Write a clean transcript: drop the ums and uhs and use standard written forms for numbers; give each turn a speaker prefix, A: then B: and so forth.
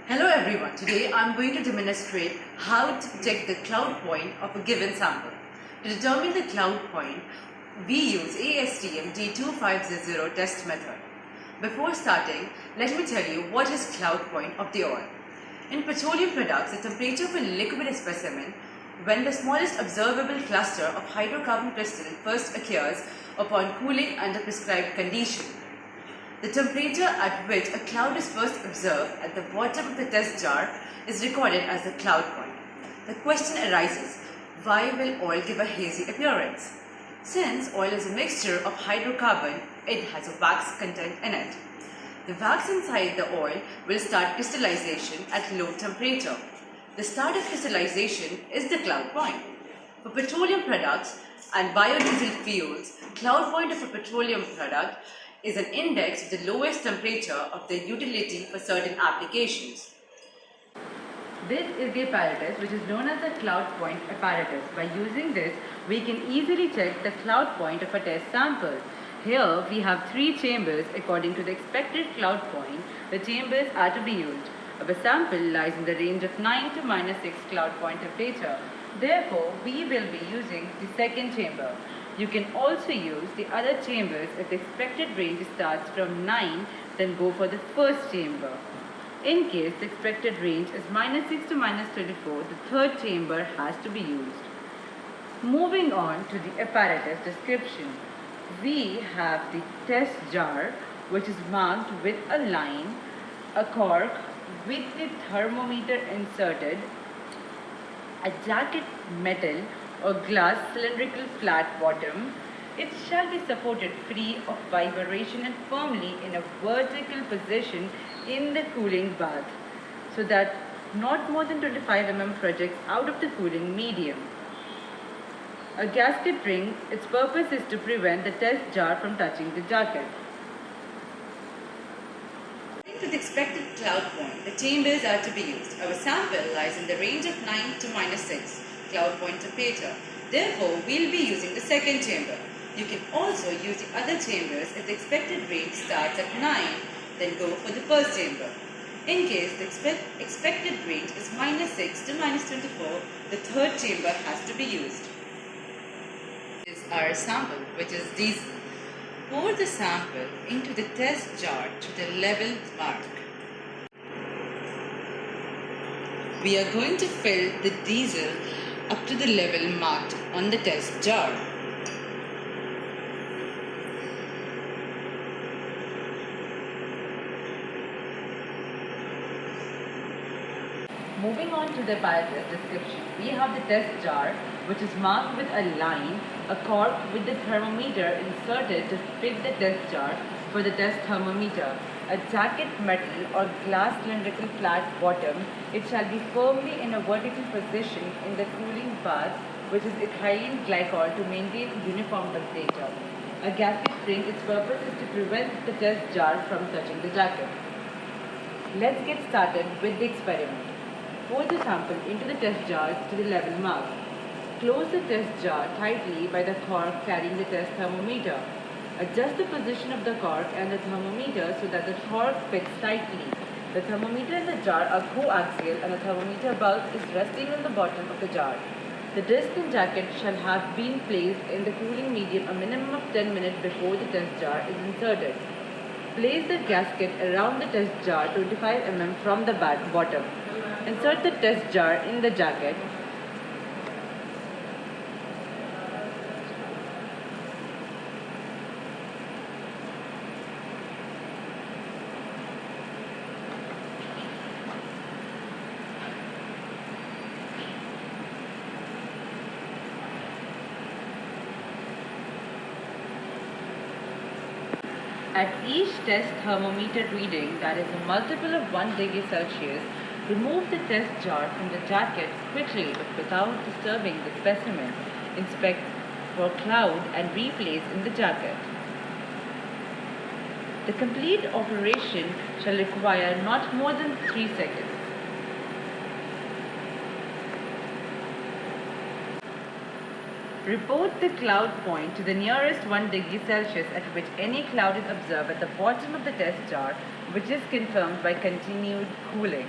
A: Hello everyone, today I am going to demonstrate how to check the cloud point of a given sample. To determine the cloud point, we use ASTM D2500 test method. Before starting, let me tell you what is cloud point of the oil. In petroleum products, the temperature of a liquid specimen when the smallest observable cluster of hydrocarbon crystal first occurs upon cooling under prescribed condition. The temperature at which a cloud is first observed at the bottom of the test jar is recorded as the cloud point. The question arises, why will oil give a hazy appearance? Since oil is a mixture of hydrocarbon, it has a wax content in it. The wax inside the oil will start crystallization at low temperature. The start of crystallization is the cloud point. For petroleum products and biodiesel fuels, cloud point of a petroleum product is an index to the lowest temperature of the utility for certain applications. This is the apparatus which is known as the cloud point apparatus. By using this, we can easily check the cloud point of a test sample. Here we have 3 chambers. According to the expected cloud point, the chambers are to be used. Our sample lies in the range of 9 to -6 cloud point temperature. Therefore, we will be using the second chamber. You can also use the other chambers if the expected range starts from 9, then go for the first chamber. In case the expected range is -6 to -24, the third chamber has to be used. Moving on to the apparatus description. We have the test jar which is marked with a line, a cork with the thermometer inserted, a jacket metal or glass cylindrical flat bottom. It shall be supported free of vibration and firmly in a vertical position in the cooling bath so that not more than 25 mm projects out of the cooling medium. A gasket ring, its purpose is to prevent the test jar from touching the jacket. To the expected cloud point, the chambers are to be used. Our sample lies in the range of 9 to -6 cloud point temperature. Therefore, we'll be using the second chamber. You can also use the other chambers if the expected range starts at 9, then go for the first chamber. In case the expected range is -6 to -24, the third chamber has to be used. This is our sample, which is diesel. Pour the sample into the test jar to the level mark. We are going to fill the diesel up to the level marked on the test jar. Moving on to the apparatus description, we have the test jar which is marked with a line, a cork with the thermometer inserted to fit the test jar for the test thermometer, a jacket metal or glass cylindrical flat bottom. It shall be firmly in a vertical position in the cooling bath, which is ethylene glycol to maintain uniform temperature. A gasket ring, its purpose is to prevent the test jar from touching the jacket. Let's get started with the experiment. Pour the sample into the test jar to the level mark. Close the test jar tightly by the cork carrying the test thermometer. Adjust the position of the cork and the thermometer so that the cork fits tightly. The thermometer and the jar are coaxial and the thermometer bulb is resting on the bottom of the jar. The disc and jacket shall have been placed in the cooling medium a minimum of 10 minutes before the test jar is inserted. Place the gasket around the test jar 25 mm from the bottom. Insert the test jar in the jacket. At each test thermometer reading, that is a multiple of 1 degree Celsius, remove the test jar from the jacket quickly but without disturbing the specimen. Inspect for cloud and replace in the jacket. The complete operation shall require not more than 3 seconds. Report the cloud point to the nearest 1 degree Celsius at which any cloud is observed at the bottom of the test jar, which is confirmed by continued cooling.